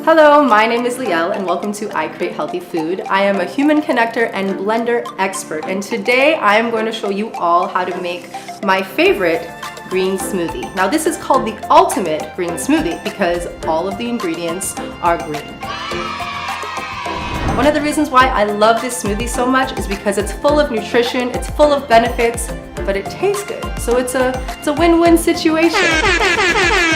Hello, my name is Liel and welcome to I Create Healthy Food. I am a human connector and blender expert, and today I am going to show you all how to make my favorite green smoothie. Now this is called the ultimate green smoothie because all of the ingredients are green. One of the reasons why I love this smoothie so much is because it's full of nutrition, it's full of benefits, but it tastes good. So it's a win-win situation.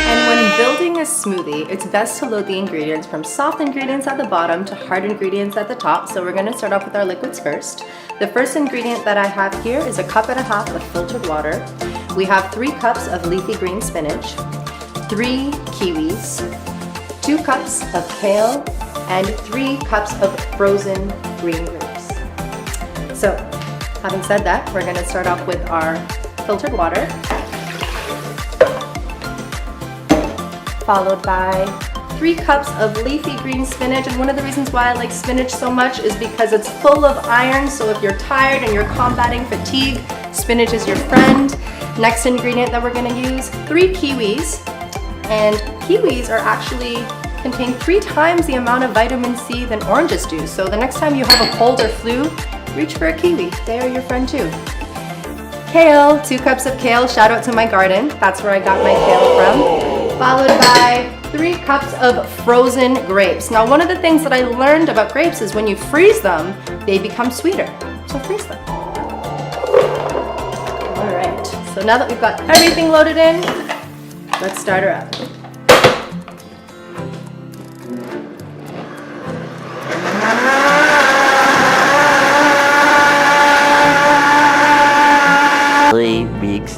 And when building a smoothie, it's best to load the ingredients from soft ingredients at the bottom to hard ingredients at the top. So we're gonna start off with our liquids first. The first ingredient that I have here is 1.5 cups of filtered water. We have 3 cups of leafy green spinach, 3 kiwis, 2 cups of kale, and 3 cups of frozen green grapes. So, having said that, we're gonna start off with our filtered water, followed by 3 cups of leafy green spinach. And one of the reasons why I like spinach so much is because it's full of iron, so if you're tired and you're combating fatigue, spinach is your friend. Next ingredient that we're gonna use, 3 kiwis. And kiwis are actually contain 3 times the amount of vitamin C than oranges do. So the next time you have a cold or flu, reach for a kiwi. They are your friend too. Kale, 2 cups of kale. Shout out to my garden. That's where I got my kale from. Followed by 3 cups of frozen grapes. Now one of the things that I learned about grapes is when you freeze them, they become sweeter. So freeze them. All right, so now that we've got everything loaded in, let's start her up.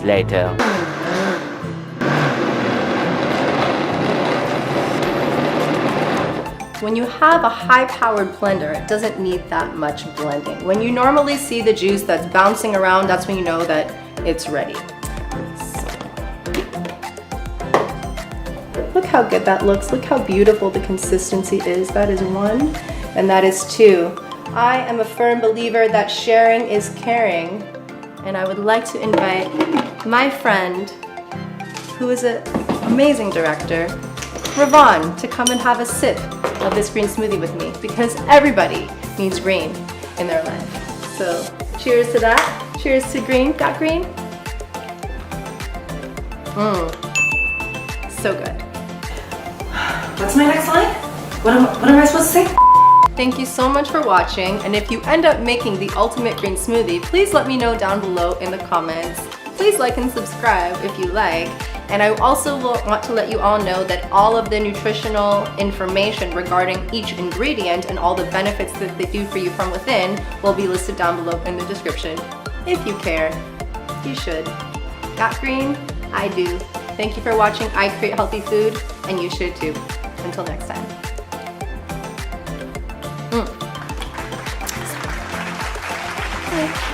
Later. When you have a high-powered blender, it doesn't need that much blending. When you normally see the juice that's bouncing around, that's when you know that it's ready. Look how good that looks. Look how beautiful the consistency is. That is 1, and that is 2. I am a firm believer that sharing is caring, and I would like to invite my friend, who is an amazing director, Ravon, to come and have a sip of this green smoothie with me, because everybody needs green in their life. So cheers to that. Cheers to green. Got green? So good. What's my next line? What am I supposed to say? Thank you so much for watching, and if you end up making the ultimate green smoothie, please let me know down below in the comments. Please like and subscribe if you like. And I also want to let you all know that all of the nutritional information regarding each ingredient and all the benefits that they do for you from within will be listed down below in the description. If you care, you should. Got green? I do. Thank you for watching I Create Healthy Food, and you should too. Until next time. Bye.